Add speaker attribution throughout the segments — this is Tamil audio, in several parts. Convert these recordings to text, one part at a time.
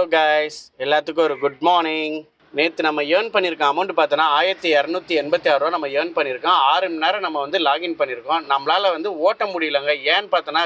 Speaker 1: ஹலோ கைஸ், எல்லாத்துக்கும் ஒரு குட் மார்னிங். நேற்று நம்ம ஏர்ன் பண்ணியிருக்கோம் அமௌண்ட் பார்த்தோன்னா 1286 ரூபா நம்ம ஏர்ன் பண்ணியிருக்கோம். 6 மணி நேரம் நம்ம லாகின் பண்ணியிருக்கோம். நம்மளால் ஓட்ட முடியலங்க. ஏன்னு பார்த்தோன்னா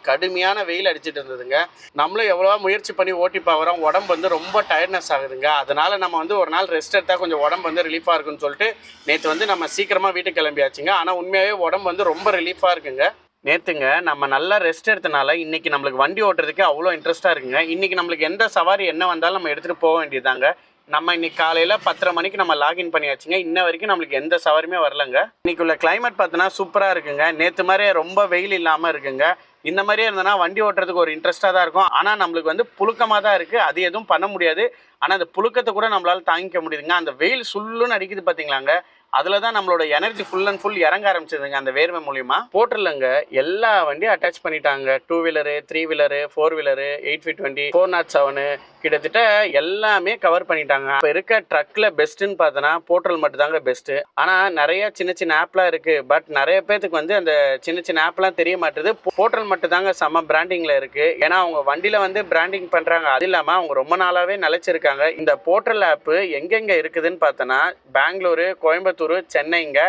Speaker 1: கடுமையான வெயில் அடிச்சுட்டு இருந்ததுங்க. நம்மளும் எவ்வளோவா முயற்சி பண்ணி ஓட்டி பார்க்குறோம். உடம்பு ரொம்ப டயர்ட்னஸ் ஆகுதுங்க. அதனால் நம்ம ஒரு நாள் ரெஸ்ட் எடுத்தால் கொஞ்சம் உடம்பு ரிலீஃபாக இருக்குன்னு சொல்லிட்டு நேற்று நம்ம சீக்கிரமாக வீட்டுக்கு கிளம்பியாச்சுங்க. ஆனால் உண்மையாகவே உடம்பு ரொம்ப ரிலீஃபாக இருக்குங்க. நேற்றுங்க நம்ம நல்லா ரெஸ்ட் எடுத்தனால இன்றைக்கி நம்மளுக்கு வண்டி ஓட்டுறதுக்கு அவ்வளோ இன்ட்ரெஸ்ட்டாக இருக்குங்க. இன்றைக்கி நம்மளுக்கு எந்த சவாரி என்ன வந்தாலும் நம்ம எடுத்துகிட்டு போக வேண்டியதாங்க. நம்ம இன்றைக்கி காலையில் 10:30 மணிக்கு நம்ம லாகின் பண்ணியாச்சுங்க. இன்ன வரைக்கும் நம்மளுக்கு எந்த சவாரியுமே வரலங்க. இன்றைக்கி உள்ள கிளைமேட் பார்த்தோன்னா சூப்பராக இருக்குங்க. நேற்று மாதிரியே ரொம்ப வெயில் இல்லாமல் இருக்குங்க. இந்த மாதிரியே இருந்ததுன்னா வண்டி ஓட்டுறதுக்கு ஒரு இன்ட்ரெஸ்ட்டாக தான் இருக்கும். ஆனால் நம்மளுக்கு புழுக்கமாக தான் இருக்குது. அது எதுவும் பண்ண முடியாது. ஆனால் அந்த புழுக்கத்தை கூட நம்மளால் தாங்கிக்க முடியுதுங்க. அந்த வெயில் சுள்ளுன்னு அடிக்குது பார்த்தீங்களாங்க. அதில் தான் நம்மளோட எனர்ஜி ஃபுல் அண்ட் ஃபுல் இறங்க ஆரம்பிச்சதுங்க அந்த வேர்வை மூலிமா. போட்டுலங்க எல்லா வண்டியும் அட்டாச் பண்ணிட்டாங்க. 2 வீலரு, 3 வீலரு, 4 வீலரு, 850, 407 கிட்டத்தட்ட எல்லாமே கவர் பண்ணிட்டாங்க. இப்போ இருக்க ட்ரக்கில் பெஸ்ட்டுன்னு பார்த்தோன்னா போர்ட்டல் மட்டும் தாங்க பெஸ்ட்டு. ஆனால் நிறைய சின்ன சின்ன ஆப்லாம் இருக்குது. பட் நிறைய பேர்த்துக்கு அந்த சின்ன சின்ன ஆப்லாம் தெரிய மாட்டுது. போர்ட்டல் மட்டும் தாங்க செம்ம பிராண்டிங்கில் இருக்குது. ஏன்னா அவங்க வண்டியில் பிராண்டிங் பண்ணுறாங்க. அது இல்லாமல் அவங்க ரொம்ப நாளாகவே நிலைச்சிருக்காங்க. இந்த போர்ட்டல் ஆப்பு எங்கெங்கே இருக்குதுன்னு பார்த்தோன்னா பெங்களூரு, கோயம்புத்தூர், சென்னைங்க.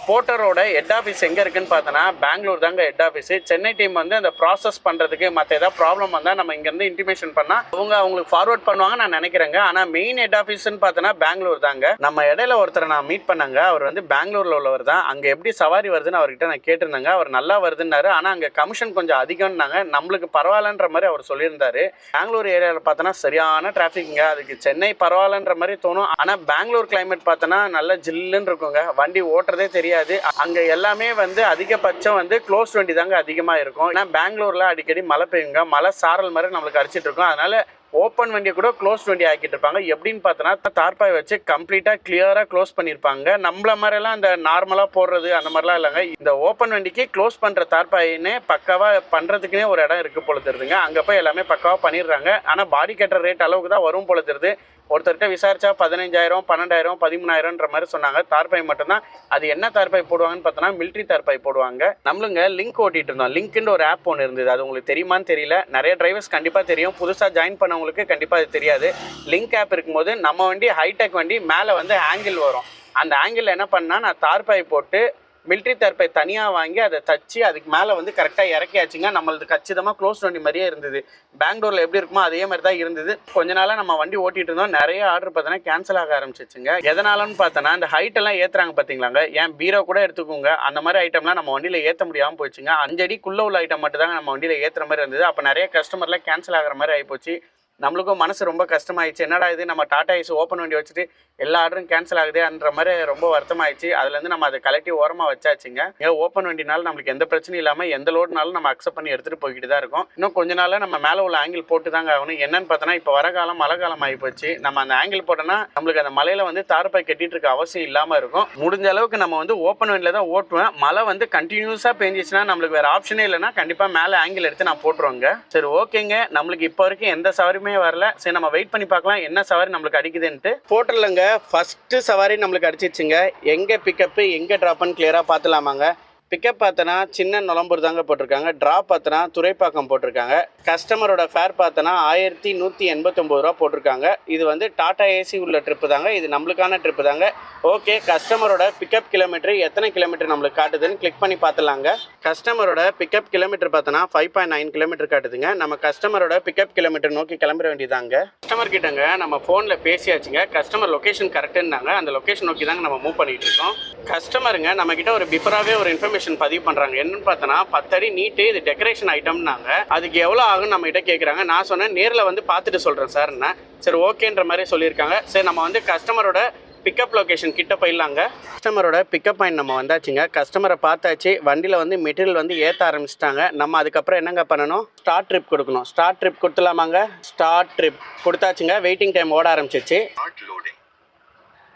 Speaker 1: போர்ட்டரோட ஹெட் ஆஃபீஸ் எங்கே இருக்குன்னு பார்த்தோன்னா பெங்களூர் தாங்க ஹெட் ஆஃபீஸ். சென்னை டீம் அந்த ப்ராசஸ் பண்ணுறதுக்கு மற்ற ஏதாவது ப்ராப்ளம் வந்தால் நம்ம இங்கேருந்து இன்டிமேஷன் பண்ணால் அவங்களுக்கு ஃபார்வர்ட் பண்ணுவாங்க நான் நினைக்கிறேங்க. ஆனால் மெயின் ஹெட் ஆஃபீஸ்ன்னு பார்த்தோன்னா பெங்களூர் தாங்க. நம்ம இடையில ஒருத்தரை நான் மீட் பண்ணாங்க. அவர் பெங்களூரில் உள்ளவர் தான். அங்கே எப்படி சவாரி வருதுன்னு அவர்கிட்ட நான் கேட்டிருந்தேங்க. அவர் நல்லா வருதுன்னாரு. ஆனால் அங்கே கமிஷன் கொஞ்சம் அதிகம்னாங்க. நம்மளுக்கு பரவாயில்லன்ற மாதிரி அவர் சொல்லியிருந்தாரு. பெங்களூர் ஏரியாவில் பார்த்தோன்னா சரியான டிராஃபிக்ங்க. அதுக்கு சென்னை பரவாயில்லன்ற மாதிரி தோணும். ஆனால் பெங்களூர் கிளைமேட் பார்த்தோன்னா நல்லா ஜில்லுன்னு இருக்குங்க. வண்டி ஓட்டுறதே தெரியாது. அங்க எல்லாமே அதிகபட்சம் க்ளோஸ் வண்டி தாங்க அதிகமா இருக்கும். ஏன்னா பெங்களூர்ல அடிக்கடி மழை பெய்யுங்க. மழை சாரல் மாதிரி நம்மளுக்கு அடிச்சிட்டு இருக்கும். அதனால ஓப்பன் வண்டியை கூட க்ளோஸ் வண்டி ஆக்கிட்டு இருப்பாங்க. எப்படின்னு பார்த்தோன்னா தார்பாய் வச்சு கம்ப்ளீட்டாக கிளியராக க்ளோஸ் பண்ணியிருப்பாங்க. நம்மள மாதிரிலாம் அந்த நார்மலாக போடுறது அந்த மாதிரிலாம் இல்லைங்க. இந்த ஓப்பன் வண்டிக்கு க்ளோஸ் பண்ணுற தார்பாயின்னு பக்காவாக பண்ணுறதுக்குனே ஒரு இடம் இருக்குது போல தெரியுதுங்க. அங்கே போய் எல்லாமே பக்காவாக பண்ணிடுறாங்க. ஆனால் பாடி கட்டுற ரேட் அளவுக்கு தான் வரும் போல தெரியுது. ஒருத்தர்கிட்ட விசாரிச்சா 15,000, 12,000, 13,000ன்ற மாதிரி சொன்னாங்க. தார்பாய் மட்டும்தான். அது என்ன தார்பாய் போடுவாங்கன்னு பார்த்தோன்னா மிலிட்ரி தார்பாய் போடுவாங்க. நம்மளுங்க லிங்க் ஓட்டிட்டு இருந்தோம். லிங்க்னு ஒரு ஆப் ஒன்று இருந்தது. அது உங்களுக்கு தெரியுமான்னு தெரியல. நிறைய டிரைவர்ஸ் கண்டிப்பாக தெரியும். புதுசாக ஜாயின் பண்ணவங்களுக்கு கண்டிப்பாக அது தெரியாது. லிங்க் ஆப் இருக்கும்போது நம்ம வண்டி ஹைடெக் வண்டி மேலே ஆங்கிள் வரும். அந்த ஆங்கிள் என்ன பண்ணால் நான் தார்பாய் போட்டு மிலிட்ரி தார்பாய் தனியாக வாங்கி அதை தச்சு அதுக்கு மேலே கரெக்டாக இறக்கியாச்சுங்க. நம்மளது கச்சிதமாக க்ளோஸ் வண்டி மாதிரியே இருந்தது. பெங்களூரில் எப்படி இருக்குமோ அதே மாதிரி தான் இருந்தது. கொஞ்ச நாளாக நம்ம வண்டி ஓட்டிகிட்டு இருந்தோம். நிறைய ஆர்டர் பார்த்தோன்னா கேன்சல் ஆக ஆரம்பிச்சிச்சுங்க. எதனாலன்னு பார்த்தோன்னா இந்த ஹைட்டெல்லாம் ஏற்றுறாங்க பார்த்தீங்களாங்க. ஏன் பீரோ கூட எடுத்துக்கோங்க. அந்த மாதிரி ஐட்டம்லாம் நம்ம வண்டியில் ஏற்ற முடியாமல் போச்சுங்க. 5 அடிக்குள்ளே உள்ள ஐட்டம் மட்டும் தாங்க நம்ம வண்டியில் ஏற்றுற மாதிரி இருந்தது. அப்போ நிறைய கஸ்டமர்லாம் கேன்சல் ஆகிற மாதிரி ஆகிப்போச்சு. நம்மளுக்கும் மனசு ரொம்ப கஷ்டமாயிடுச்சு. என்னடா இது நம்ம டாடா ஏசி ஓப்பன் வண்டி வச்சுட்டு எல்லா ஆர்டரும் கேன்சல் ஆகுதுன்ற மாதிரி ரொம்ப வருத்தமாயிடுச்சு. அதுலேருந்து நம்ம அதை கலெக்டி ஓரமாக வச்சாச்சுங்க. ஓப்பன் வண்டினால நம்மளுக்கு எந்த பிரச்சனையும் இல்லாமல் எந்த லோடுனாலும் நம்ம அக்செப்ட் பண்ணி எடுத்துகிட்டு போய்கிட்டு தான் இருக்கும். இன்னும் கொஞ்ச நாளில் நம்ம மேலே உள்ள ஆங்கிள் போட்டு தாங்க ஆகணும். என்னன்னு பார்த்தோன்னா இப்போ வர காலம் மழை காலம் ஆகிப்போச்சு. நம்ம அந்த ஆங்கிள் போட்டோன்னா நம்மளுக்கு அந்த மலையில் தார்பாய் கட்டிட்டு இருக்க அவசியம் இல்லாமல் இருக்கும். முடிஞ்ச அளவுக்கு நம்ம ஓப்பன் வண்டியில் தான் ஓட்டுவேன். மழை கண்டினியூஸாக பெஞ்சிச்சுன்னா நம்மளுக்கு வேறு ஆப்ஷனே இல்லைன்னா கண்டிப்பாக மேலே ஆங்கிள் எடுத்து நான் போட்டுருவேங்க. சரி ஓகேங்க. நம்மளுக்கு இப்போ வரைக்கும் எந்த சவாரியுமே வரல. சரி நம்ம வெயிட் பண்ணி பார்க்கலாம் என்ன சவாரி நம்மளுக்கு அடிக்குதுன்ட்டு. போட்டுலங்க ஃபர்ஸ்ட் சவாரி நம்மளுக்கு அடிச்சிச்சுங்க. எங்கே பிக்கப்பு எங்கே ட்ராப்னு கிளியராக பார்த்துலாமாங்க. பிக்கப் பார்த்தோன்னா சின்ன நுளம்பூர் தாங்க போட்டிருக்காங்க. ட்ராப் பார்த்தோன்னா துறைப்பாக்கம் போட்டிருக்காங்க. கஸ்டமரோட ஃபேர் பார்த்தோன்னா 1189 ரூபா போட்டிருக்காங்க. இது டாடா ஏசி உள்ள ட்ரிப்பு தாங்க. இது நம்மளுக்கான ட்ரிப்பு தாங்க. ஓகே, கஸ்டமரோட பிக்கப் கிலோமீட்டர் எத்தனை கிலோமீட்டர் நம்மளுக்கு காட்டுதுன்னு கிளிக் பண்ணி பார்த்துலாங்க. கஸ்டமரோட பிக்கப் கிலோமீட்டர் பார்த்தோன்னா 5.9 கிலோமீட்டர் காட்டுதுங்க. நம்ம கஸ்டமரோட பிக்கப் கிலோமீட்டர் நோக்கி கிளம்புற வேண்டியதாங்க. கஸ்டமர் கிட்டங்க நம்ம ஃபோனில் பேசியாச்சுங்க. Customer location கரெக்டுன்னாங்க. அந்த லொக்கேஷன் நோக்கி தாங்க நம்ம மூவ் பண்ணிட்டு இருக்கோம். கஸ்டமருங்க நம்ம கிட்ட ஒரு பிஃபராகவே ஒரு இன்ஃபர்மேஷன் பதிவு பண்ணுறாங்க. என்னன்னு பார்த்தோன்னா 10 அடி நீட்டு, இது டெக்கரேஷன் ஐட்டம்னாங்க. அதுக்கு எவ்வளோ ஆகுன்னு நம்ம கிட்ட கேட்குறாங்க. நான் சொன்னேன் நேரில் பார்த்துட்டு சொல்கிறேன் சார்ண்ணா. சரி ஓகேன்ற மாதிரி சொல்லியிருக்காங்க. சரி நம்ம கஸ்டமரோட பிக்கப் லொக்கேஷன் கிட்ட போயிடலாங்க. கஸ்டமரோட பிக்கப் பாயிண்ட் நம்ம வந்தாச்சுங்க. கஸ்டமரை பார்த்தாச்சு. வண்டியில் மெட்டீரியல் ஏற்ற ஆரம்பிச்சிட்டாங்க. நம்ம அதுக்கப்புறம் என்னங்க பண்ணணும்? ஸ்டார்ட் ட்ரிப் கொடுக்கணும். ஸ்டார்ட் ட்ரிப் கொடுத்துலாமாங்க. ஸ்டார்ட் ட்ரிப் கொடுத்தாச்சுங்க. வெயிட்டிங் டைம் ஓட ஆரம்பிச்சிச்சு.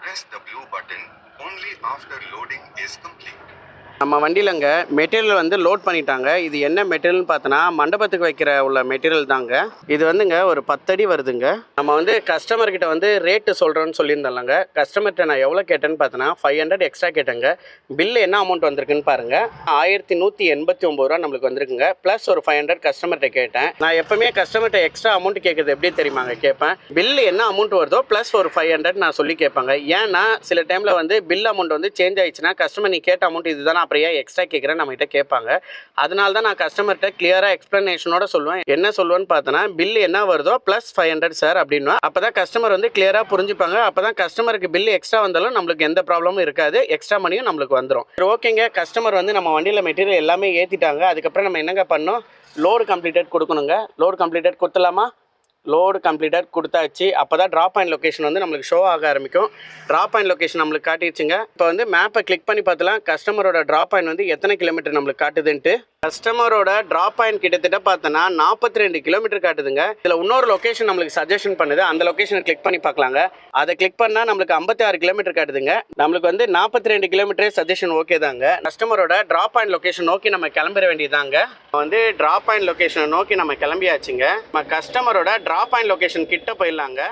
Speaker 2: Press the blue button only after loading is complete.
Speaker 1: நம்ம வண்டியிலங்க மெட்டீரியல் வந்து லோட் பண்ணிட்டாங்க. இது என்ன மெட்டீரியல்னு பார்த்தோன்னா மண்டபத்துக்கு வைக்கிற உள்ள மெட்டீரியல் தாங்க. இது வந்துங்க ஒரு 10 அடி வருதுங்க. நம்ம வந்து கஸ்டமர்கிட்ட வந்து ரேட்டு சொல்கிறோன்னு சொல்லியிருந்தாங்க. கஸ்டமர்கிட்ட நான் எவ்வளோ கேட்டேன்னு பார்த்தோன்னா 500 எக்ஸ்ட்ரா கேட்டேங்க. பில்லு என்ன அமௌண்ட் வந்திருக்குன்னு பாருங்கள். 1189 ரூபா நம்மளுக்கு வந்திருக்குங்க. ப்ளஸ் ஒரு 500 கஸ்டமர்கிட்ட கேட்டேன். நான் எப்பவுமே கஸ்டமர்கிட்ட எக்ஸ்ட்ரா அமௌண்ட் கேட்குறது எப்படி தெரியுமாங்க கேட்பேன். பில்லு என்ன அமௌண்ட் வருதோ ப்ளஸ் ஒரு 500 நான் சொல்லி கேட்பாங்க. ஏன்னா சில டைமில் வந்து பில் அமௌண்ட் வந்து சேஞ்ச் ஆயிடுச்சுன்னா கஸ்டமர் நீ கேட்ட அமௌண்ட் இதுதானே அப்புறம் ஏன் எக்ஸ்ட்ரா கேட்குறேன் நம்மகிட்ட கேட்பாங்க. அதனால தான் நான் கஸ்டமர்கிட்ட கிளியராக எக்ஸ்ப்ளனேஷனோட சொல்லுவேன். என்ன சொல்லுவேன்னு பார்த்தோன்னா பில் என்ன வருதோ ப்ளஸ் 500 சார் அப்படின்னா அப்போ தான் கஸ்டமர் வந்து கிளியராக புரிஞ்சுப்பாங்க. அப்போ தான் கஸ்டமருக்கு பில் எக்ஸ்ட்ரா வந்தாலும் நம்மளுக்கு எந்த ப்ராப்ளமும் இருக்காது. எக்ஸ்ட்ரா மணியும் நம்மளுக்கு வந்துடும். ஓகேங்க, கஸ்டமர் வந்து நம்ம வண்டியில் மெட்டீரியல் எல்லாமே ஏற்றிட்டாங்க. அதுக்கப்புறம் நம்ம என்னங்க பண்ணோம், லோடு கம்ப்ளீட்டட் கொடுக்கணுங்க. லோடு கம்ப்ளீட்டட் கொடுத்துலாமா? லோடு கம்ப்ளீட்டட் கொடுத்தாச்சு. அப்போ தான் ட்ராப் பாயிண்ட் லொக்கேஷன் வந்து நம்மளுக்கு ஷோ ஆக ஆரம்பிக்கும். ட்ராப் பாயிண்ட் லொக்கேஷன் நம்மளுக்கு காட்டிடுச்சுங்க. இப்போ வந்து மேப்பை கிளிக் பண்ணி பார்த்தலாம் கஸ்டமரோட ட்ராப் பாயிண்ட் வந்து எத்தனை கிலோமீட்டர் நம்மளுக்கு காட்டுதுன்ட்டு. கஸ்டமரோட ட்ராப் பாயிண்ட் கிட்டத்தட்ட பார்த்தோன்னா 42 கிலோமீட்டர் காட்டுதுங்க. இதில் இன்னொரு லொக்கேஷன் நம்மளுக்கு சஜஷன் பண்ணுது. அந்த லொக்கேஷனை கிளிக் பண்ணி பார்க்கலாங்க. அதை கிளிக் பண்ணால் நம்மளுக்கு 56 கிலோமீட்டர் காட்டுதுங்க. நம்மளுக்கு வந்து 42 கிலோமீட்டர் சஜஷன் ஓகே தாங்க. கஸ்டமரோட ட்ராப் பாயிண்ட் லொக்கேஷன் நோக்கி நம்ம கிளம்பிட வேண்டியதாங்க. வந்து ட்ராப் பாயிண்ட் லொக்கேஷனை நோக்கி நம்ம கிளம்பியாச்சுங்க. நம்ம கஸ்டமரோட ட்ராப் பாயிண்ட் லொக்கேஷன் கிட்ட போயிடலாங்க.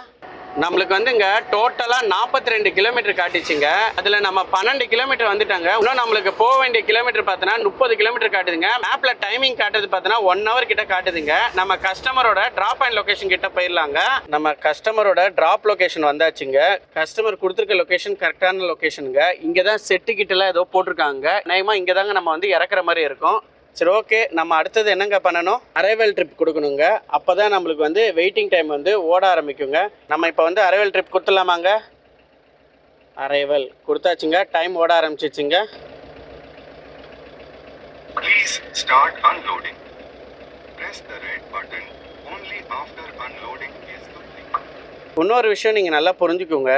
Speaker 1: நம்மளுக்கு வந்துங்க டோட்டலாக 42 கிலோமீட்டர் காட்டிச்சுங்க. அதில் நம்ம 12 கிலோமீட்டர் வந்துட்டாங்க. இன்னும் நம்மளுக்கு போக வேண்டிய கிலோமீட்டர் பார்த்தோன்னா 30 கிலோமீட்டர் காட்டுதுங்க. மேப்பில் டைமிங் காட்டுறது பார்த்தோன்னா 1 hour கிட்ட காட்டுதுங்க. நம்ம கஸ்டமரோட ட்ராப் பாயிண்ட் லொக்கேஷன் கிட்ட போயிடலாங்க. நம்ம கஸ்டமரோட ட்ராப் லொக்கேஷன் வந்தாச்சுங்க. கஸ்டமர் கொடுத்துருக்க லொக்கேஷன் கரெக்டான லொக்கேஷனுங்க. இங்கே தான் செட்டு கிட்டலாம் ஏதோ போட்டிருக்காங்க. நயமாக இங்கே தாங்க நம்ம வந்து இறக்குற மாதிரி இருக்கும். சரி, ஓகே. நம்ம அடுத்தது என்னங்க பண்ணணும், அரைவல் ட்ரிப் கொடுக்கணுங்க. அப்போ தான் நம்மளுக்கு வந்து வெயிட்டிங் டைம் வந்து ஓட ஆரம்பிக்குங்க. நம்ம இப்போ வந்து அரைவல் ட்ரிப் கொடுத்துடலாமாங்க? அரைவல் கொடுத்தாச்சுங்க. டைம் ஓட ஆரம்பிச்சிச்சுங்க.
Speaker 2: Please start unloading. Press the red button only after unloading is complete.
Speaker 1: இன்னொரு விஷயம் நீங்கள் நல்லா புரிஞ்சுக்கோங்க.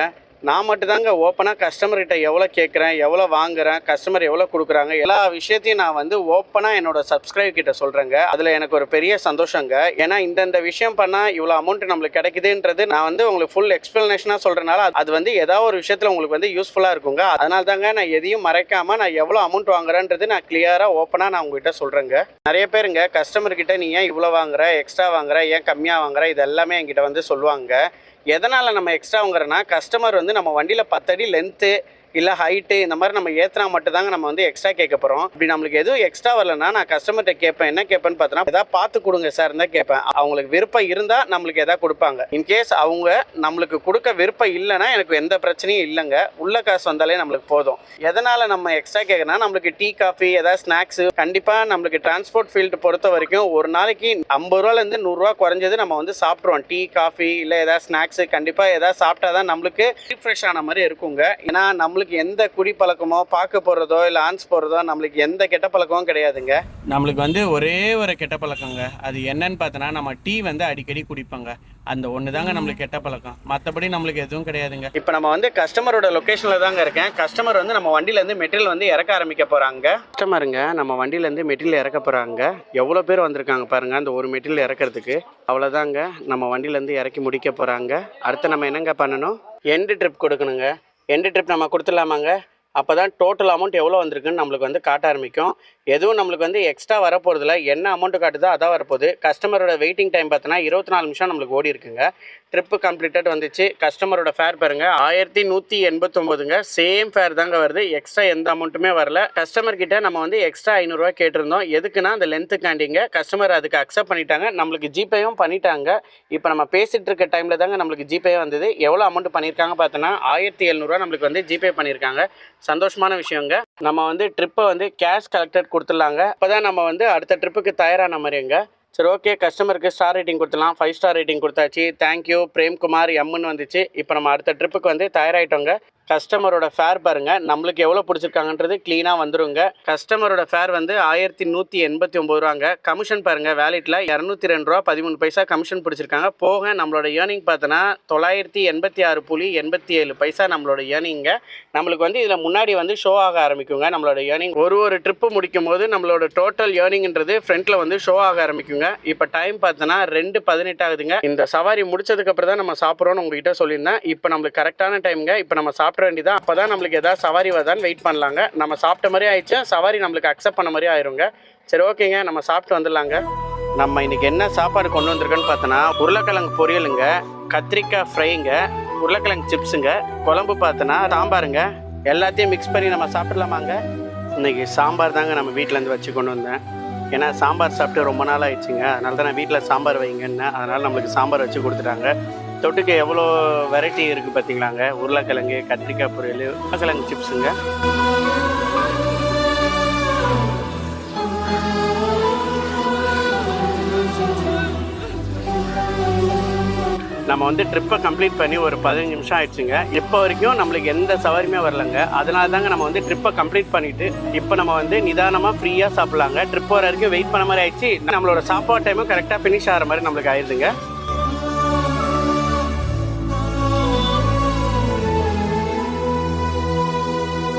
Speaker 1: நான் மட்டும் தாங்க ஓப்பனாக கஸ்டமர்கிட்ட எவ்வளோ கேட்குறேன், எவ்வளோ வாங்குறேன், கஸ்டமர் எவ்வளோ கொடுக்குறாங்க, எல்லா விஷயத்தையும் நான் வந்து ஓப்பனாக என்னோட சப்ஸ்கிரைப் கிட்ட சொல்கிறேங்க. அதில் எனக்கு ஒரு பெரிய சந்தோஷங்க. ஏன்னா இந்த விஷயம் பண்ணால் இவ்வளோ அமௌண்ட் நம்மளுக்கு கிடைக்குதுன்றது நான் வந்து உங்களுக்கு ஃபுல் எக்ஸ்ப்ளனேஷனாக சொல்கிறனால அது வந்து ஏதாவது ஒரு விஷயத்தில் உங்களுக்கு வந்து யூஸ்ஃபுல்லாக இருக்குங்க. அதனால தாங்க நான் எதையும் மறைக்காமல் நான் எவ்வளோ அமௌண்ட் வாங்குறேன்றது நான் கிளியராக ஓப்பனாக நான் உங்ககிட்ட சொல்கிறேங்க. நிறைய பேருங்க கஸ்டமர்கிட்ட நீ ஏன் இவ்வளோ வாங்குற, எக்ஸ்ட்ரா வாங்குற, ஏன் கம்மியாக வாங்குற, இது எல்லாமே என்கிட்ட வந்து சொல்லுவாங்க. எதனால் நம்ம எக்ஸ்ட்ரா வாங்குறோன்னா கஸ்டமர் வந்து நம்ம வண்டியில் 10 அடி லென்த்து இல்லை ஹைட்டு இந்த மாதிரி நம்ம ஏற்றினா மட்டும் தாங்க நம்ம வந்து எக்ஸ்ட்ரா கேட்க போகிறோம். இப்படி நம்மளுக்கு எதுவும் எக்ஸ்ட்ரா வரலன்னா நான் கஸ்டமர்கிட்ட கேட்பேன். என்ன கேட்பேன்னு பார்த்தோன்னா எதாவது பார்த்து கொடுங்க சார் தான் கேட்பேன். அவங்களுக்கு விருப்பம் இருந்தால் நம்மளுக்கு எதாவது கொடுப்பாங்க. இன்கேஸ் அவங்க நம்மளுக்கு கொடுக்க விருப்பம் இல்லைன்னா எனக்கு எந்த பிரச்சனையும் இல்லைங்க. உள்ள காசு வந்தாலே நம்மளுக்கு போதும். எதனால் நம்ம எக்ஸ்ட்ரா கேட்குறோன்னா நம்மளுக்கு டீ காஃபி ஏதாவது ஸ்நாக்ஸு கண்டிப்பாக நம்மளுக்கு டிரான்ஸ்போர்ட் ஃபீல்டு பொறுத்த வரைக்கும் ஒரு நாளைக்கு 50 ரூபாலேருந்து 100 ரூபா குறைஞ்சது நம்ம வந்து சாப்பிட்ருவோம். டீ காஃபி இல்லை ஏதாவது ஸ்நாக்ஸு கண்டிப்பாக ஏதாவது சாப்பிட்டா தான் நம்மளுக்கு ரீஃப்ரெஷ் ஆன மாதிரி இருக்குங்க. ஏன்னா நம்மளுக்கு எந்த குடி பழக்கமோ பார்க்க போகிறதோ இல்லை ஆன்ஸ் போகிறதோ நம்மளுக்கு எந்த கெட்ட பழக்கமும் கிடையாதுங்க. நம்மளுக்கு வந்து ஒரே ஒரு கெட்ட பழக்கங்க. அது என்னன்னு பார்த்தோன்னா நம்ம டீ வந்து அடிக்கடி குடிப்பாங்க. அந்த ஒன்று தாங்க நம்மளுக்கு கெட்ட பழக்கம். மற்றபடி நம்மளுக்கு எதுவும் கிடையாதுங்க. இப்போ நம்ம வந்து கஸ்டமரோட லொக்கேஷனில் தாங்க இருக்கேன். கஸ்டமர் வந்து நம்ம வண்டியிலேருந்து மெட்டீரியல் வந்து இறக்க ஆரம்பிக்க போகிறாங்க. கஸ்டமருங்க நம்ம வண்டியிலேருந்து மெட்டீரியல் இறக்க போகிறாங்க. எவ்வளோ பேர் வந்திருக்காங்க பாருங்கள் அந்த ஒரு மெட்டீரியல் இறக்கிறதுக்கு. அவ்வளோதாங்க நம்ம வண்டியிலேருந்து இறக்கி முடிக்க போகிறாங்க. அடுத்து நம்ம என்னங்க பண்ணணும், எண்டு ட்ரிப் கொடுக்கணுங்க. எண்டு ட்ரிப் நம்ம கொடுத்துடலாமாங்க? அப்போ தான் டோட்டல் அமௌண்ட் எவ்வளோ வந்திருக்குன்னு நம்மளுக்கு வந்து காட்ட ஆரம்பிக்கும். எதுவும் நம்மளுக்கு வந்து எக்ஸ்ட்ரா வரப்போகிறதுல என்ன அமௌண்ட்டு காட்டுதோ அதான் வரப்போகுது. கஸ்டமரோட வெயிட்டிங் டைம் பார்த்தோன்னா 24 நிமிஷம் நம்மளுக்கு ஓடி இருக்குங்க. ட்ரிப்பு கம்ப்ளீட்டட் வந்துச்சு. கஸ்டமரோட ஃபேர் பாருங்க 1189ங்க. சேம் ஃபேர் தாங்க வருது. எக்ஸ்ட்ரா எந்த அமௌண்ட்டுமே வரல. கஸ்டமர் கிட்ட நம்ம வந்து எக்ஸ்ட்ரா 500 ரூபா கேட்டிருந்தோம். எதுக்குன்னா அந்த லென்த்துக்காண்டிங்க. கஸ்டமர் அதுக்கு அக்செப்ட் பண்ணிட்டாங்க. நம்மளுக்கு ஜிபேயும் பண்ணிட்டாங்க. இப்போ நம்ம பேசிகிட்டு இருக்க டைமில் தாங்க நம்மளுக்கு ஜிபே வந்தது. எவ்வளோ அமௌண்ட் பண்ணியிருக்காங்க பார்த்தோன்னா 1700 ரூபா நம்மளுக்கு வந்து ஜிபே பண்ணியிருக்காங்க. சந்தோஷமான விஷயங்க. நம்ம வந்து ட்ரிப்பை வந்து கேஷ் கலெக்டட் கொடுத்துடலாங்க. அப்போ தான் நம்ம வந்து அடுத்த ட்ரிப்புக்கு தயாரான மாதிரிங்க. சரி, ஓகே. கஸ்டமருக்கு ஸ்டார் ரேட்டிங் கொடுத்துலாம். 5 ஸ்டார் ரேட்டிங் கொடுத்தாச்சு. தேங்க்யூ பிரேம்குமார் எம்னு வந்துச்சு. இப்போ நம்ம அடுத்த ட்ரிப்புக்கு வந்து தயாராகிட்டோங்க. கஸ்டமரோட ஃபேர் பாருங்க நம்மளுக்கு எவ்வளோ பிடிச்சிருக்காங்கன்றது க்ளீனாக வந்துருங்க. கஸ்டமரோட ஃபேர் வந்து 1189 ரூபாங்க. கமிஷன் பாருங்க வேலெட்டில் 202 ரூபா 13 பைசா கமிஷன் பிடிச்சிருக்காங்க. போக நம்மளோட ஏர்னிங் பார்த்தோன்னா 986.87 பைசா நம்மளோட ஏர்னிங்க. நம்மளுக்கு வந்து இதில் முன்னாடி வந்து ஷோ ஆக ஆரம்பிக்குங்க நம்மளோட ஏர்னிங். ஒரு ட்ரிப்பு முடிக்கும் போது நம்மளோட டோட்டல் ஏர்னிங்ன்றது ஃப்ரண்ட்டில் வந்து ஷோ ஆக ஆரம்பிக்குங்க. இப்போ டைம் பார்த்தோன்னா 2:18 ஆகுதுங்க. இந்த சவாரி முடிச்சதுக்கப்புறம் தான் நம்ம சாப்பிட்றோன்னு உங்ககிட்ட சொல்லியிருந்தேன். இப்போ நம்மளுக்கு கரெக்டான டைமுங்க. இப்போ நம்ம சாப்பிட்ட விட்டுற வேண்டியதான். அப்போ தான் நம்மளுக்கு எதாவது சவாரி வருதான்னு வெயிட் பண்ணலாங்க. நம்ம சாப்பிட்ட மாதிரி ஆயிடுச்சு, சவாரி நம்மளுக்கு அக்செப்ட் பண்ண மாதிரி ஆயிருங்க. சரி ஓகேங்க, நம்ம சாப்பிட்டு வந்துடலாங்க. நம்ம இன்றைக்கி என்ன சாப்பாடு கொண்டு வந்திருக்கோன்னு பார்த்தோன்னா உருளைக்கிழங்கு பொரியலுங்க, கத்திரிக்காய் ஃப்ரைங்க, உருளைக்கிழங்கு சிப்ஸுங்க, குழம்பு பார்த்தோன்னா சாம்பாருங்க. எல்லாத்தையும் மிக்ஸ் பண்ணி நம்ம சாப்பிட்லாமாங்க. இன்றைக்கி சாம்பார் தாங்க நம்ம வீட்டிலேருந்து வச்சு கொண்டு வந்தேன். ஏன்னா சாம்பார் சாப்பிட்டு ரொம்ப நாள் ஆயிடுச்சுங்க. அதனால தான் நான் வீட்டில் சாம்பார் வைங்கன்னு, அதனால் நம்மளுக்கு சாம்பார் வச்சு கொடுத்துட்டாங்க. தொட்டுக்கு எவ்வளோ வெரைட்டி இருக்குது பார்த்தீங்களாங்க. உருளைக்கிழங்கு, கத்திரிக்காய் பொரியல், உருளைக்கிழங்கு சிப்ஸுங்க. நம்ம வந்து ட்ரிப்பை கம்ப்ளீட் பண்ணி ஒரு 15 நிமிஷம் ஆயிடுச்சுங்க. இப்போ வரைக்கும் நம்மளுக்கு எந்த சவாரியுமே வரலங்க. அதனால தாங்க நம்ம வந்து ட்ரிப்பை கம்ப்ளீட் பண்ணிவிட்டு இப்போ நம்ம வந்து நிதானமாக ஃப்ரீயாக சாப்பிட்லாங்க. ட்ரிப் வர வரைக்கும் வெயிட் பண்ண மாதிரி ஆயிடுச்சு. நம்மளோட சாப்பாடு டைமும் கரெக்டாக ஃபினிஷ் ஆகிற மாதிரி நம்மளுக்கு ஆயிடுதுங்க.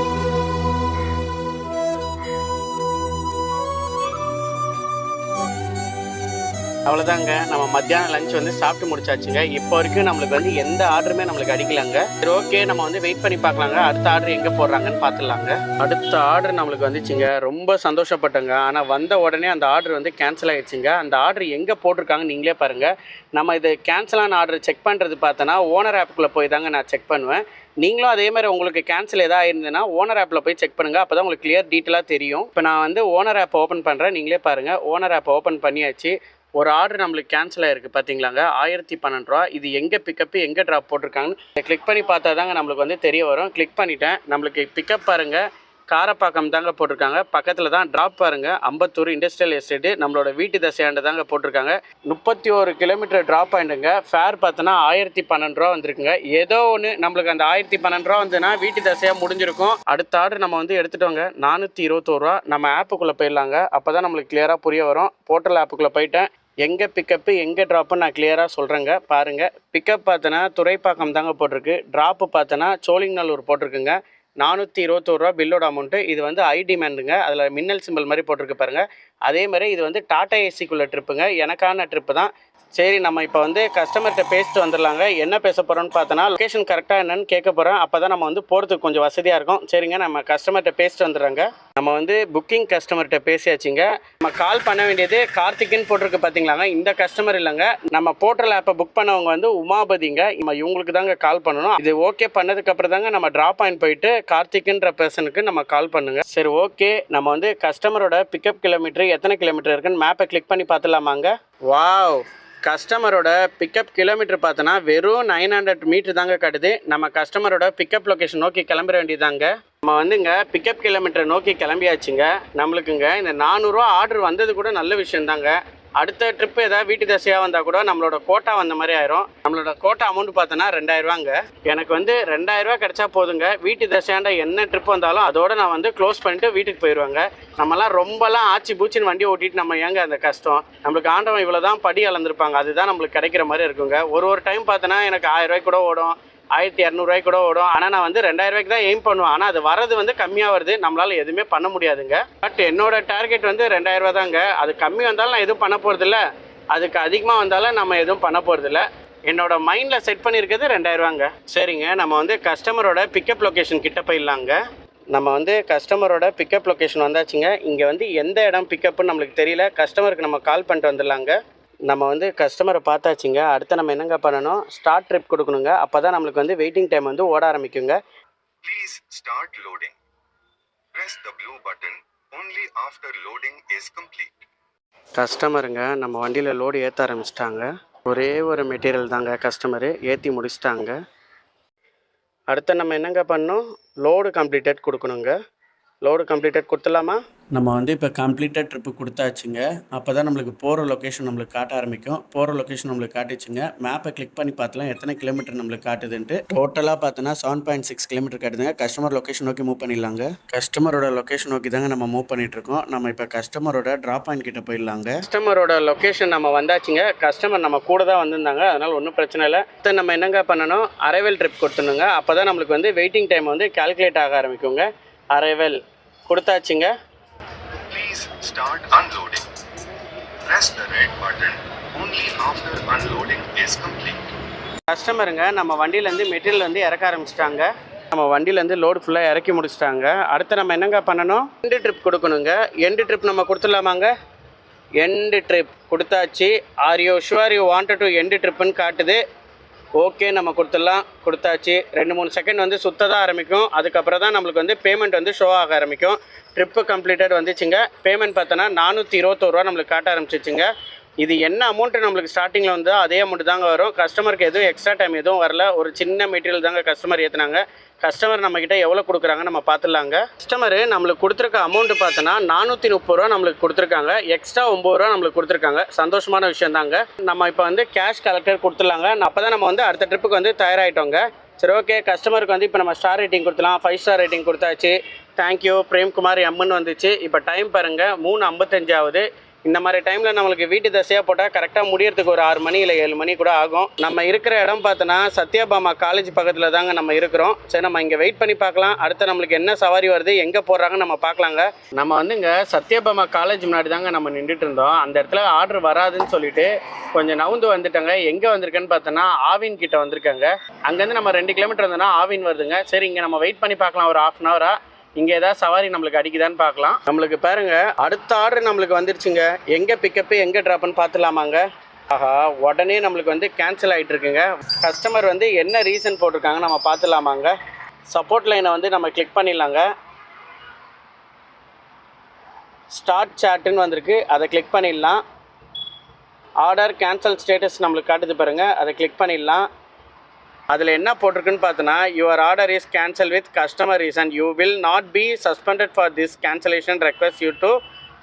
Speaker 1: அவ்வளோதாங்க, நம்ம மத்தியானம் லஞ்ச் வந்து சாப்பிட்டு முடிச்சாச்சுங்க. இப்போ வரைக்கும் நம்மளுக்கு வந்து எந்த ஆர்டருமே நம்மளுக்கு அடிக்கலாங்க. சரி ஓகே, நம்ம வந்து வெயிட் பண்ணி பார்க்கலாங்க. அடுத்த ஆர்டர் எங்கே போடுறாங்கன்னு பார்த்துடலாங்க. அடுத்த ஆர்டர் நம்மளுக்கு வந்துச்சுங்க. ரொம்ப சந்தோஷப்பட்டேங்க. ஆனால் வந்த உடனே அந்த ஆர்டர் வந்து கேன்சல் ஆகிடுச்சுங்க. அந்த ஆர்டர் எங்கே போட்டிருக்காங்க நீங்களே பாருங்கள். நம்ம இது கேன்சலான ஆர்டர் செக் பண்ணுறது பார்த்தோன்னா ஓனர் ஆப்புக்குள்ளே போய் தாங்க நான் செக் பண்ணுவேன். நீங்களும் அதே மாதிரி உங்களுக்கு கேன்சல் எதாவது ஆயிருந்ததுன்னா ஓனர் ஆப்பில் போய் செக் பண்ணுங்கள். அப்போ தான் உங்களுக்கு கிளியர் டீட்டெயிலாக தெரியும். இப்போ நான் வந்து ஓனர் ஆப் ஓப்பன் பண்ணுறேன், நீங்களே பாருங்கள். ஓனர் ஆப் ஓப்பன் பண்ணியாச்சு. ஒரு ஆர்டர் நம்மளுக்கு கேன்சல் ஆகிருக்கு பார்த்தீங்களாங்க, 1012 ரூபா. இது எங்கே பிக்கப்பு எங்கே ட்ராப் போட்டிருக்காங்கன்னு கிளிக் பண்ணி பார்த்தா தாங்க நம்மளுக்கு வந்து தெரிய வரும். கிளிக் பண்ணிட்டேன். நம்மளுக்கு பிக்கப் பாருங்கள், காரப்பாக்கம் தாங்க போட்டிருக்காங்க. பக்கத்தில் தான் ட்ராப் பாருங்கள், அம்பத்தூர் இண்டஸ்ட்ரியல் எஸ்டேட்டு, நம்மளோட வீட்டு தசையாண்டு தாங்க போட்டிருக்காங்க. 31 கிலோமீட்டர் ட்ராப் ஆகிட்டுங்க. ஃபேர் பார்த்தோன்னா 1012 ரூபா வந்திருக்குங்க. ஏதோ ஒன்று நம்மளுக்கு அந்த 1012 ரூபா வந்துன்னா வீட்டு தசையாக முடிஞ்சிருக்கும். அடுத்த ஆர்டர் நம்ம வந்து எடுத்துட்டோங்க, 421 ரூபா. நம்ம ஆப்புக்குள்ளே போயிடலாங்க. அப்போ தான் நம்மளுக்கு கிளியராக புரிய வரும். போர்ட்டல் ஆப்புக்குள்ளே போயிட்டேன். எங்கே பிக்கப்பு எங்கே ட்ராப்புன்னு நான் கிளியராக சொல்கிறேங்க பாருங்கள். பிக்கப் பார்த்தோன்னா துறைப்பாக்கம் தாங்க போட்டிருக்கு. ட்ராப்பு பார்த்தோன்னா சோழிங்கநல்லூர் போட்டிருக்குங்க. 421 ரூபா பில்லோட அமௌண்ட்டு. இது வந்து ஐ டிமாண்டுங்க. அதில் மின்னல் சிம்பிள் மாதிரி போட்டிருக்கு பாருங்கள். அதே மாதிரி இது வந்து டாடா ஏசிக்குள்ளே ட்ரிப்புங்க, எனக்கான ட்ரிப்பு தான். சரி, நம்ம இப்போ வந்து கஸ்டமர்கிட்ட பேசிட்டு வந்துடலாங்க. என்ன பேச போகிறோன்னு பார்த்தோன்னா லொக்கேஷன் கரெக்டாக என்னன்னு கேட்க போகிறேன். அப்போ தான் நம்ம வந்து போகிறதுக்கு கொஞ்சம் வசதியாக இருக்கும். சரிங்க, நம்ம கஸ்டமர்கிட்ட பேசிட்டு வந்துடுறாங்க. நம்ம வந்து புக்கிங் கஸ்டமர்கிட்ட பேசியாச்சுங்க. நம்ம கால் பண்ண வேண்டியது கார்த்திக்னு போட்டிருக்கு பார்த்தீங்களாங்க, இந்த கஸ்டமர் இல்லைங்க. நம்ம போர்ட்டல் ஆப்பை புக் பண்ணவங்க வந்து உமாபதிங்க. நம்ம இவங்களுக்கு தாங்க கால் பண்ணணும். இது ஓகே பண்ணதுக்கப்புறம் தாங்க நம்ம ட்ராப் பாயிண்ட் போயிட்டு கார்த்திக்ன்ற பர்சனுக்கு நம்ம கால் பண்ணுங்க. சரி ஓகே, நம்ம வந்து கஸ்டமரோட பிக்கப் கிலோமீட்டர் எத்தனை கிலோமீட்டர் இருக்குன்னு மேப்பை கிளிக் பண்ணி பார்த்துலாமாங்க. வாவ், கஸ்டமரோட பிக்கப் கிலோமீட்டர் பார்த்தோன்னா வெறும் 900 மீட்டர் தாங்க காட்டுது. நம்ம கஸ்டமரோட பிக்கப் லொக்கேஷன் நோக்கி கிளம்பிட வேண்டியதாங்க. நம்ம வந்துங்க பிக்கப் கிலோமீட்டர் நோக்கி கிளம்பியாச்சுங்க. நம்மளுக்குங்க இந்த 400 ரூபா ஆர்டர் வந்தது கூட நல்ல விஷயந்தாங்க. அடுத்த ட்ரிப்பு ஏதாவது வீட்டு தசையாக வந்தால் கூட நம்மளோட கோட்டா வந்த மாதிரி ஆயிரும். நம்மளோட கோட்டா அமௌண்ட் பார்த்தோன்னா 2000 ரூபாங்க. எனக்கு வந்து 2000 ரூபா கிடச்சா போதுங்க. வீட்டு தசையாண்ட என்ன ட்ரிப் வந்தாலும் அதோட நான் வந்து க்ளோஸ் பண்ணிட்டு வீட்டுக்கு போயிடுவாங்க. நம்மலாம் ரொம்பலாம் ஆச்சு பூச்சின்னு வண்டியை ஓட்டிட்டு நம்ம ஏங்க அந்த கஷ்டம். நம்மளுக்கு ஆண்டவன் இவ்வளோ தான் படி அளந்துருப்பாங்க, அதுதான் நம்மளுக்கு கிடைக்கிற மாதிரி இருக்குங்க. ஒரு டைம் பார்த்தோன்னா எனக்கு 1000 ரூபாய்க்கு கூட ஓடும், 1200 ரூபாய்க்கு கூட ஓடும். ஆனால் நான் வந்து 2000 ரூபாய்க்கு தான் எய்ம் பண்ணுவேன். ஆனால் அது வரது வந்து கம்மியாக வருது, நம்மளால் எதுவுமே பண்ண முடியாதுங்க. பட் என்னோட டார்கெட் வந்து 2000 ரூபா தாங்க. அது கம்மி வந்தாலும் நான் எதுவும் பண்ண போகிறதில்ல, அதுக்கு அதிகமாக வந்தாலும் நம்ம எதுவும் பண்ண போகிறதில்ல. என்னோட மைண்டில் செட் பண்ணியிருக்கிறது 2000 ரூபாங்க. சரிங்க, நம்ம வந்து கஸ்டமரோட பிக்கப் லொக்கேஷன் கிட்ட போயிடலாங்க. நம்ம வந்து கஸ்டமரோட பிக்கப் லொக்கேஷன் வந்தாச்சுங்க. இங்கே வந்து எந்த இடம் பிக்கப்புன்னு நம்மளுக்கு தெரியல. கஸ்டமருக்கு நம்ம கால் பண்ணிட்டு வந்துடலாங்க. நம்ம வந்து கஸ்டமரை பார்த்தாச்சுங்க. அடுத்து நம்ம என்னங்க பண்ணணும், ஸ்டார்ட் ட்ரிப் கொடுக்கணுங்க. அப்போ தான் நம்மளுக்கு வந்து வெயிட்டிங் டைம் வந்து ஓட ஆரம்பிக்குங்க.
Speaker 2: Please start loading. Press the blue button only after loading is complete.
Speaker 1: கஸ்டமருங்க நம்ம வண்டியில் லோடு ஏற்ற ஆரம்பிச்சிட்டாங்க. ஒரே ஒரு மெட்டீரியல் தாங்க கஸ்டமரு ஏற்றி முடிச்சிட்டாங்க. அடுத்து நம்ம என்னங்க பண்ணணும், லோடு கம்ப்ளீட்டட் கொடுக்கணுங்க. லோடு கம்ப்ளீட்டட் கொடுத்துடலாமா? நம்ம வந்து இப்போ கம்ப்ளீட்டட் ட்ரிப்பு கொடுத்தாச்சுங்க. அப்போ தான் நம்மளுக்கு போகிற லொக்கேஷன் நம்மளுக்கு காட்ட ஆரம்பிக்கும். போகிற லொக்கேஷன் நம்மளுக்கு காட்டிச்சுங்க. மேப்பை கிளிக் பண்ணி பார்த்தலாம் எத்தனை கிலோமீட்டர் நம்மளுக்கு காட்டுதுன்ட்டு. டோட்டலாக பார்த்தோன்னா 7.6 கிலோமீட்டர் காட்டுதுங்க. கஸ்டமர் லொக்கேஷன் நோக்கி மூவ் பண்ணிடலாங்க. கஸ்டமரோட லொக்கேஷன் நோக்கி தாங்க நம்ம மூவ் பண்ணிகிட்ருக்கோம். நம்ம இப்போ கஸ்டமரோட ட்ராப் பாயிண்ட் கிட்ட போயிடலாங்க. கஸ்டமரோட லொக்கேஷன் நம்ம வந்தாச்சுங்க. கஸ்டமர் நம்ம கூட தான் வந்திருந்தாங்க, அதனால் ஒன்றும் பிரச்சனை இல்லை. அடுத்து நம்ம என்னங்க பண்ணணும், அரைவல் ட்ரிப் கொடுத்துணுங்க. அப்போ தான் நம்மளுக்கு வந்து வெயிட்டிங் டைம் வந்து கால்குலேட் ஆக ஆரம்பிக்குங்க. Arrival கொடுத்தாச்சுங்க.
Speaker 2: Please start unloading. Press the red button only after unloading is complete.
Speaker 1: கஸ்டமருங்க நம்ம வண்டியிலேருந்து மெட்டீரியல் வந்து இறக்க ஆரம்பிச்சிட்டாங்க. நம்ம வண்டியிலேருந்து லோடு ஃபுல்லாக இறக்கி முடிச்சிட்டாங்க. அடுத்து நம்ம என்னங்க பண்ணணும், எண்டு ட்ரிப் கொடுக்கணுங்க. எண்டு ட்ரிப் நம்ம கொடுத்துடலாமாங்க? எண்டு ட்ரிப் கொடுத்தாச்சு. Are you sure you wanted to end ட்ரிப்புன்னு காட்டுது. ஓகே, நம்ம கொடுத்துடலாம். கொடுத்தாச்சு. 2-3 செகண்ட் வந்து சுத்த தான் ஆரம்பிக்கும். அதுக்கப்புறம் தான் நம்மளுக்கு வந்து பேமெண்ட் வந்து ஷோ ஆக ஆரம்பிக்கும். ட்ரிப்பு கம்ப்ளீட்டட் வந்துச்சுங்க. பேமெண்ட் பார்த்தோன்னா 421 ரூபா நம்மளுக்கு காட்ட ஆரம்பிச்சிச்சுங்க. இது என்ன அமௌண்ட்டு நம்மளுக்கு ஸ்டார்டிங்கில் வந்து அதே அமௌண்ட் தாங்க வரும். கஸ்டமருக்கு எதுவும் எக்ஸ்ட்ரா டைம் எதுவும் வரல. ஒரு சின்ன மெட்டீரியல் தாங்க கஸ்டமர் ஏற்றுனாங்க. கஸ்டமர் நம்மக்கிட்ட எவ்வளோ கொடுக்குறாங்க நம்ம பார்த்துடலாங்க. கஸ்டமரு நம்மளுக்கு கொடுத்துருக்க அமௌண்ட்டு பார்த்தோன்னா 430 ரூபா நம்மளுக்கு கொடுத்துருக்காங்க. எக்ஸ்ட்ரா 9 ரூபா நம்மளுக்கு கொடுத்துருக்காங்க. சந்தோஷமான விஷயம் தாங்க. நம்ம இப்போ வந்து கேஷ் கலெக்டர் கொடுத்துடலாங்க. அப்போ தான் நம்ம வந்து அடுத்த ட்ரிப்புக்கு வந்து தயாராகிட்டோங்க. சரி, ஓகே. கஸ்டமருக்கு வந்து இப்போ நம்ம ஸ்டார் ரேட்டிங் கொடுத்துலாம். 5 ஸ்டார் ரேட்டிங் கொடுத்தாச்சு. தேங்க்யூ பிரேம்குமார் எம்ன்னு வந்துச்சு. இப்போ டைம் பாருங்கள் 3:55 ஆகுது. இந்த மாதிரி டைமில் நம்மளுக்கு வீட்டு தசையாக போட்டால் கரெக்டாக முடியறதுக்கு ஒரு 6 மணி இல்லை 7 மணி கூட ஆகும். நம்ம இருக்கிற இடம் பார்த்தோன்னா சத்யபாமா காலேஜ் பக்கத்தில் தாங்க நம்ம இருக்கிறோம். சரி, நம்ம இங்கே வெயிட் பண்ணி பார்க்கலாம். அடுத்து நம்மளுக்கு என்ன சவாரி வருது, எங்கே போடுறாங்கன்னு நம்ம பார்க்கலாங்க. நம்ம வந்து இங்கே சத்யபாமா காலேஜ் முன்னாடி தாங்க நம்ம நின்றுட்டு இருந்தோம். அந்த இடத்துல ஆர்டர் வராதுன்னு சொல்லிட்டு கொஞ்சம் நவுந்து வந்துட்டாங்க. எங்கே வந்திருக்கேன்னு பார்த்தோன்னா ஆவின் கிட்ட வந்திருக்காங்க. அங்கேருந்து நம்ம 2 கிலோமீட்டர் வந்தோன்னா ஆவின் வருதுங்க. சரி, இங்கே நம்ம வெயிட் பண்ணி பார்க்கலாம் ஒரு 1/2 அன் ஹவராக. இங்கே ஏதாவது சவாரி நம்மளுக்கு அடிக்குதான்னு பார்க்கலாம். நம்மளுக்கு பாருங்க அடுத்த ஆர்டர் நம்மளுக்கு வந்துருச்சுங்க. எங்கே பிக்கப்பு எங்கே ட்ராப்னு பார்த்துலாமாங்க. ஆஹா, உடனே நம்மளுக்கு வந்து கேன்சல் ஆகிட்டு இருக்குங்க. கஸ்டமர் வந்து என்ன ரீசன் போட்டிருக்காங்க நம்ம பார்த்துலாமாங்க. சப்போர்ட் லைனை வந்து நம்ம கிளிக் பண்ணிடலாங்க. ஸ்டார்ட் சாட்டுன்னு வந்திருக்கு, அதை கிளிக் பண்ணிடலாம். ஆர்டர் கேன்சல் ஸ்டேட்டஸ் நம்மளுக்கு காட்டுது பாருங்கள், அதை கிளிக் பண்ணிடலாம். அதில் என்ன போட்டிருக்குன்னு பார்த்தோன்னா, your order is cancel with customer reason, you will not be suspended for this cancellation, request you to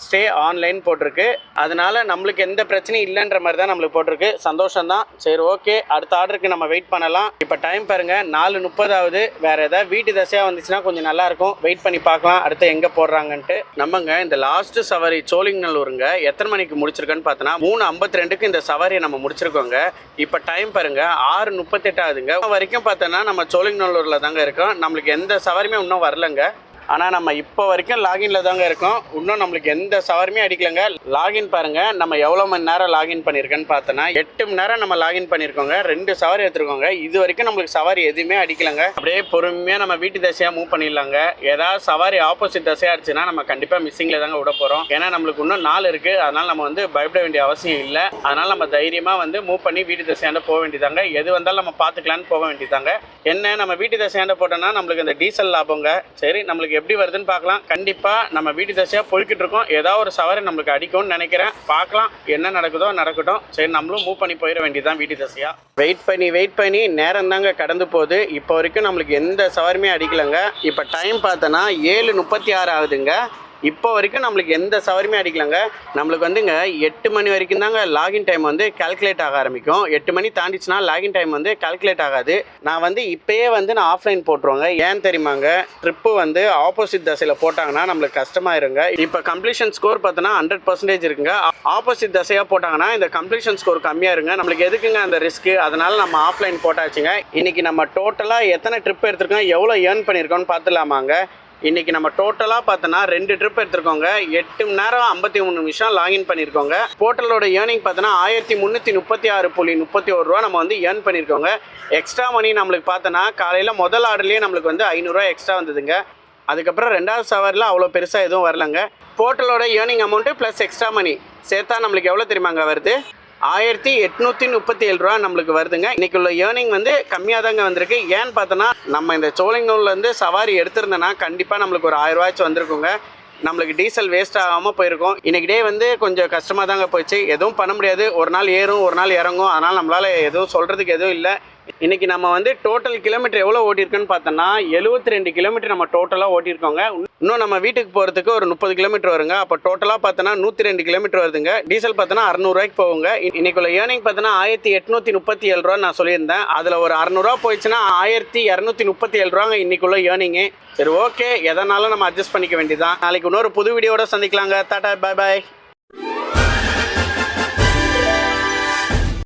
Speaker 1: stay online போட்டிருக்கு. அதனால நம்மளுக்கு எந்த பிரச்சனையும் இல்லைன்ற மாதிரி தான் நம்மளுக்கு போட்டிருக்கு. சந்தோஷம்தான். சரி, ஓகே. அடுத்த ஆர்டருக்கு நம்ம வெயிட் பண்ணலாம். இப்போ டைம் பாருங்கள் 4:30 ஆகுது. வேறு ஏதாவது வீட்டு தசையாக வந்துச்சுன்னா கொஞ்சம் நல்லாயிருக்கும். வெயிட் பண்ணி பார்க்கலாம் அடுத்து எங்கே போடுறாங்கன்ட்டு. நம்மங்க இந்த லாஸ்ட்டு சவாரி சோழிங்கநல்லூருங்க எத்தனை மணிக்கு முடிச்சிருக்கேன்னு பார்த்தோன்னா 3:52க்கு இந்த சவாரியை நம்ம முடிச்சிருக்கோங்க. இப்போ டைம் பாருங்கள் 6:38 ஆகுதுங்க. வரைக்கும் பார்த்தோன்னா நம்ம சோழிங்கநல்லூரில் தாங்க இருக்கோம். நம்மளுக்கு எந்த சவாரியுமே இன்னும் வரலங்க. ஆனால் நம்ம இப்போ வரைக்கும் லாகின்ல தாங்க இருக்கோம். இன்னும் நம்மளுக்கு எந்த சவாரியுமே அடிக்கலைங்க. லாகின் பாருங்கள் நம்ம எவ்வளோ மணி நேரம் லாகின் பண்ணியிருக்கேன்னு பார்த்தோன்னா 8 மணி நேரம் நம்ம லாகின் பண்ணியிருக்கோங்க. 2 சவாரி எடுத்துருக்கோங்க. இது வரைக்கும் நம்மளுக்கு சவாரி எதுவுமே அடிக்கலைங்க. அப்படியே பொறுமையாக நம்ம வீட்டு தசையாக மூவ் பண்ணிடலாங்க. ஏதாவது சவாரி ஆப்போசிட் தசையாக இருந்துச்சுன்னா நம்ம கண்டிப்பாக மிஸ்ஸிங்கில் தாங்க விட போகிறோம். ஏன்னா நம்மளுக்கு இன்னும் 4 இருக்குது. அதனால் நம்ம வந்து பயப்பட வேண்டிய அவசியம் இல்லை. அதனால் நம்ம தைரியமாக வந்து மூவ் பண்ணி வீட்டு தசையாண்ட போக வேண்டியதாங்க. எது வந்தாலும் நம்ம பார்த்துக்கலான்னு போக வேண்டியதாங்க. என்ன நம்ம வீட்டு தசையாண்ட போட்டோம்னா நம்மளுக்கு இந்த டீசல் லாபங்க. சரி, நம்மளுக்கு எப்படி வருதுன்னு பார்க்கலாம். கண்டிப்பாக நம்ம வீட்டு தசையாக போய்கிட்டு இருக்கோம். ஏதாவது ஒரு சவாரி நம்மளுக்கு அடிக்கும்னு நினைக்கிறேன். பார்க்கலாம் என்ன நடக்குதோ நடக்கட்டும். சரி, நம்மளும் மூவ் பண்ணி போயிட வேண்டியதான் வீட்டு தசையாக. வெயிட் பண்ணி நேரம் தாங்க கடந்து போகுது. இப்போ வரைக்கும் நம்மளுக்கு எந்த சவாரியுமே அடிக்கலைங்க. இப்போ டைம் பார்த்தோன்னா 7:36 ஆகுதுங்க. இப்போ வரைக்கும் நம்மளுக்கு எந்த சவாரியுமே அடிக்கலைங்க. நம்மளுக்கு வந்துங்க 8 மணி வரைக்கும் தாங்க லாகின் டைம் வந்து கால்குலேட் ஆக ஆரம்பிக்கும். 8 மணி தாண்டிச்சுன்னா லாகின் டைம் வந்து கால்குலேட் ஆகாது. நான் வந்து இப்போயே வந்து நான் ஆஃப்லைன் போட்டுருவாங்க. ஏன் தெரியுமாங்க, ட்ரிப்பு வந்து ஆப்போசிட் தசையில் போட்டாங்கன்னா நம்மளுக்கு கஷ்டமாயிருங்க. இப்போ கம்ப்ளீஷன் ஸ்கோர் பார்த்தோன்னா 100% இருக்குங்க. ஆப்போசிட் தசையாக போட்டாங்கன்னா இந்த கம்ப்ளீஷன் ஸ்கோர் கம்மியாக இருங்க. நம்மளுக்கு எதுக்குங்க அந்த ரிஸ்க்கு? அதனால் நம்ம ஆஃப்லைன் போட்டாச்சுங்க. இன்றைக்கி நம்ம டோட்டலாக எத்தனை ட்ரிப் எடுத்துருக்கோம், எவ்வளோ ஏர்ன் பண்ணியிருக்கோம்னு பார்த்துலாமாங்க. இன்றைக்கி நம்ம டோட்டலாக பார்த்தோன்னா 2 ட்ரிப் எடுத்துருக்கோங்க. 8 மணி நேரம் 53 நிமிஷம் லாகின் பண்ணியிருக்கோங்க. போர்ட்டலோட ஏர்னிங் பார்த்தோன்னா 1336.31 ரூபா நம்ம வந்து ஏர்ன் பண்ணியிருக்கோங்க. எக்ஸ்ட்ரா மணி நம்மளுக்கு பார்த்தோன்னா காலையில் முதல் ஆர்டர்லேயே நம்மளுக்கு வந்து 500 ரூபா எக்ஸ்ட்ரா வந்ததுங்க. அதுக்கப்புறம் 2வது சவாரில் அவ்வளோ பெருசாக எதுவும் வரலங்க. போர்ட்டலோட earning amount plus extra money சேர்த்தா நம்மளுக்கு எவ்வளோ தெரியுமாங்க வருது? 1837 ரூபா நம்மளுக்கு வருதுங்க. இன்றைக்கி உள்ள ஏர்னிங் வந்து கம்மியாக தாங்க வந்திருக்கு. ஏன்னு பார்த்தோன்னா நம்ம இந்த சோழிங்கநல்லூர்லேருந்து சவாரி எடுத்திருந்தோன்னா கண்டிப்பாக நம்மளுக்கு ஒரு 1000 ரூபாய்ச்சு வந்திருக்குங்க. நம்மளுக்கு டீசல் வேஸ்ட் ஆகாமல் போயிருக்கும். இன்றைக்கி டே வந்து கொஞ்சம் கஷ்டமாக தாங்க போயிடுச்சு. எதுவும் பண்ண முடியாது. ஒரு நாள் ஏறும் ஒரு நாள் இறங்கும். அதனால் நம்மளால் எதுவும் சொல்கிறதுக்கு எதுவும் இல்லை. இன்றைக்கி நம்ம வந்து டோட்டல் கிலோமீட்டர் எவ்வளோ ஓட்டியிருக்குன்னு பார்த்தோன்னா 72 கிலோமீட்டர் நம்ம டோட்டலாக ஓட்டியிருக்கோங்க. இன்னும் நம்ம வீட்டுக்கு போகிறதுக்கு ஒரு 30 கிலோமீட்டர் வருங்க. அப்போ டோட்டலாக பார்த்தோன்னா 102 கிலோமீட்டர் வருதுங்க. டீசல் பார்த்தோன்னா 600 ரூபாய்க்கு போகுங்க. இன்றைக்குள்ள ஏர்னிங் பார்த்தோன்னா 1837 ரூபா நான் சொல்லியிருந்தேன். அதில் ஒரு 600 ரூபா போயிடுச்சுன்னா 1237 ரூபாங்க இன்றைக்குள்ள ஏர்னிங்கு. சரி, ஓகே. எதனாலும் நம்ம அட்ஜஸ்ட் பண்ணிக்க வேண்டியதான். நாளைக்கு இன்னொரு புது வீடியோட சந்திக்கலாங்க. டாடா, பாய் பாய்.